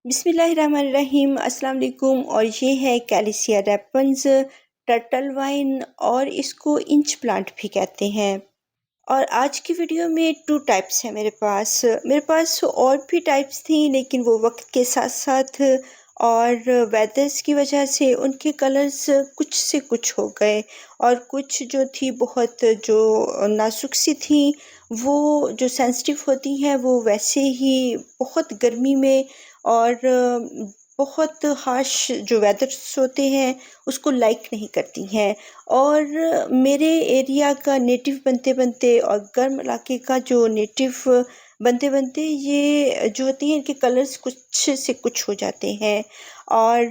बिस्मिल्लाहिर्रहमानिर्रहीम। अस्सलाम वालेकुम। और ये है कैलिसिया रेपन्स टर्टल वाइन, और इसको इंच प्लांट भी कहते हैं। और आज की वीडियो में टू टाइप्स हैं मेरे पास और भी टाइप्स थी, लेकिन वो वक्त के साथ साथ और वेदर्स की वजह से उनके कलर्स कुछ से कुछ हो गए, और कुछ जो थी बहुत जो नाजुक सी थी, वो जो सेंसिटिव होती हैं वो वैसे ही बहुत गर्मी में और बहुत हार्श जो वेदर्स होते हैं उसको लाइक नहीं करती हैं। और मेरे एरिया का नेटिव बनते बनते और गर्म इलाके का जो नेटिव बनते बनते ये जो होती हैं इनके कलर्स कुछ से कुछ हो जाते हैं। और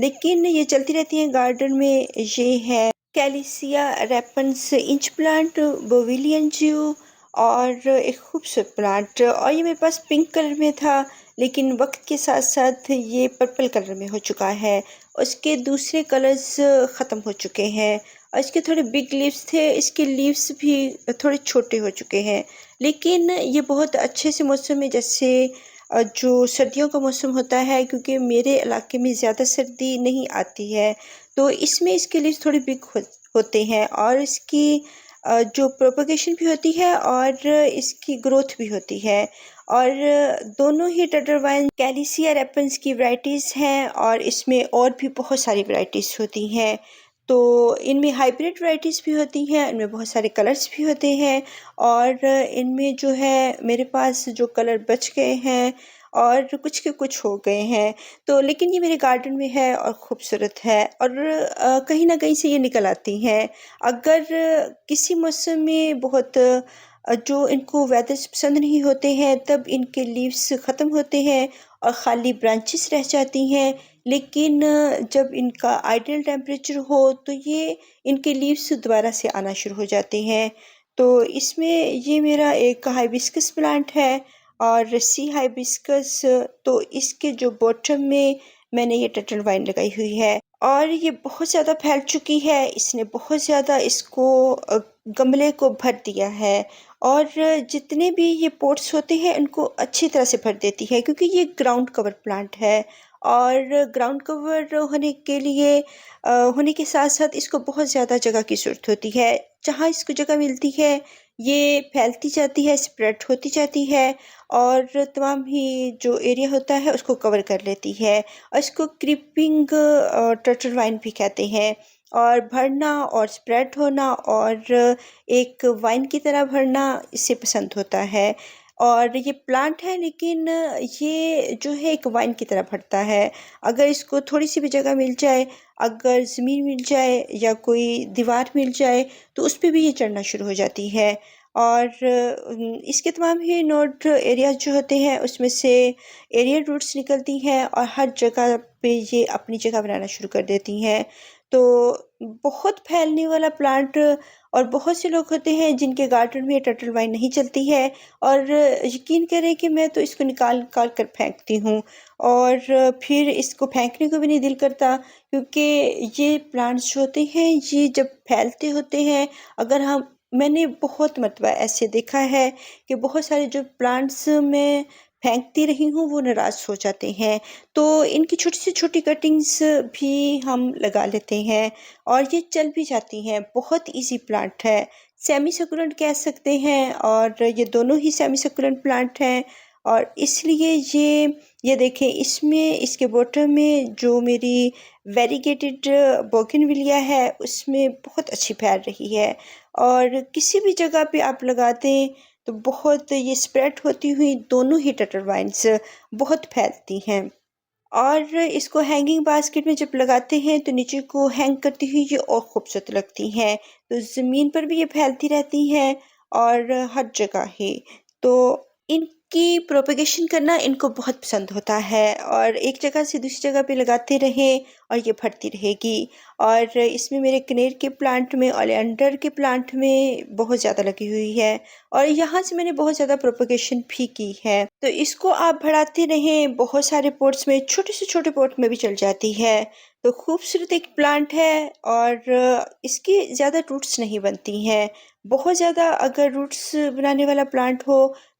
लेकिन ये चलती रहती हैं गार्डन में। ये है कैलिसिया रेपन्स इंच प्लांट, बोविलियन ज्यू, और एक खूबसूरत प्लांट। और ये मेरे पास पिंक कलर में था, लेकिन वक्त के साथ साथ ये पर्पल कलर में हो चुका है। उसके दूसरे कलर्स ख़त्म हो चुके हैं, और इसके थोड़े बिग लीव्स थे, इसके लीव्स भी थोड़े छोटे हो चुके हैं। लेकिन ये बहुत अच्छे से मौसम में, जैसे जो सर्दियों का मौसम होता है, क्योंकि मेरे इलाके में ज़्यादा सर्दी नहीं आती है, तो इसमें इसके लीव्स थोड़े बिग होते हैं, और इसकी जो प्रोपगेशन भी होती है और इसकी ग्रोथ भी होती है। और दोनों ही टटर वाइन कैलिसिया रेपन्स की वैरायटीज़ हैं, और इसमें और भी बहुत सारी वैरायटीज़ होती हैं। तो इनमें हाइब्रिड वैरायटीज़ भी होती हैं, इनमें बहुत सारे कलर्स भी होते हैं, और इनमें जो है मेरे पास जो कलर बच गए हैं और कुछ के कुछ हो गए हैं। तो लेकिन ये मेरे गार्डन में है और ख़ूबसूरत है, और कहीं ना कहीं से ये निकल आती हैं। अगर किसी मौसम में बहुत जो इनको वेदर्स पसंद नहीं होते हैं, तब इनके लीव्स ख़त्म होते हैं और ख़ाली ब्रांचेस रह जाती हैं। लेकिन जब इनका आइडियल टेम्परेचर हो तो ये इनके लीव्स दोबारा से आना शुरू हो जाते हैं। तो इसमें ये मेरा एक हाइबिस्कस प्लांट है, और सी हाइबिस्कस। तो इसके जो बॉटम में मैंने ये टर्टल वाइन लगाई हुई है, और ये बहुत ज़्यादा फैल चुकी है। इसने बहुत ज़्यादा इसको गमले को भर दिया है, और जितने भी ये पोट्स होते हैं उनको अच्छी तरह से भर देती है, क्योंकि ये ग्राउंड कवर प्लांट है। और ग्राउंड कवर होने के लिए होने के साथ साथ इसको बहुत ज़्यादा जगह की ज़रूरत होती है। जहाँ इसको जगह मिलती है ये फैलती जाती है, स्प्रेड होती जाती है, और तमाम ही जो एरिया होता है उसको कवर कर लेती है। और इसको क्रीपिंग टर्टल वाइन भी कहते हैं। और भरना और स्प्रेड होना और एक वाइन की तरह भरना इसे पसंद होता है। और ये प्लांट है, लेकिन ये जो है एक वाइन की तरह भरता है। अगर इसको थोड़ी सी भी जगह मिल जाए, अगर ज़मीन मिल जाए या कोई दीवार मिल जाए, तो उस पे भी ये चढ़ना शुरू हो जाती है। और इसके तमाम ही नोड एरियाज जो होते हैं उसमें से एरियल रूट्स निकलती हैं, और हर जगह पे ये अपनी जगह बनाना शुरू कर देती हैं। तो बहुत फैलने वाला प्लांट। और बहुत से लोग होते हैं जिनके गार्डन में टर्टल वाइन नहीं चलती है, और यकीन करें कि मैं तो इसको निकाल निकाल कर फेंकती हूँ, और फिर इसको फेंकने को भी नहीं दिल करता, क्योंकि ये प्लांट्स जो होते हैं ये जब फैलते होते हैं, अगर हम मैंने बहुत मरतबा ऐसे देखा है कि बहुत सारे जो प्लांट्स मैं फेंकती रही हूँ वो नाराज़ हो जाते हैं। तो इनकी छोटी से छोटी कटिंग्स भी हम लगा लेते हैं, और ये चल भी जाती हैं। बहुत इजी प्लांट है, सेमी सकुलेंट कह सकते हैं, और ये दोनों ही सेमी सकुलेंट प्लांट हैं। और इसलिए ये देखें, इसमें इसके बॉटम में जो मेरी वेरीगेटेड बोगनविलिया है उसमें बहुत अच्छी फैल रही है, और किसी भी जगह पे आप लगा दें तो बहुत ये स्प्रेड होती हुई दोनों ही टटर वाइन्स बहुत फैलती हैं। और इसको हैंगिंग बास्केट में जब लगाते हैं तो नीचे को हैंग करती हुई ये और खूबसूरत लगती हैं। तो ज़मीन पर भी ये फैलती रहती हैं, और हर जगह ही। तो इनकी प्रोपेगेशन करना इनको बहुत पसंद होता है, और एक जगह से दूसरी जगह पे लगाते रहें और ये बढ़ती रहेगी। और इसमें मेरे कनेर के प्लांट में, ओलियंडर के प्लांट में बहुत ज़्यादा लगी हुई है, और यहाँ से मैंने बहुत ज़्यादा प्रोपेगेशन भी की है। तो इसको आप बढ़ाते रहें, बहुत सारे पॉट्स में, छोटे से छोटे पॉट में भी चल जाती है। तो खूबसूरत एक प्लांट है, और इसकी ज़्यादा रूट्स नहीं बनती हैं। बहुत ज़्यादा अगर रूट्स बनाने वाला प्लांट हो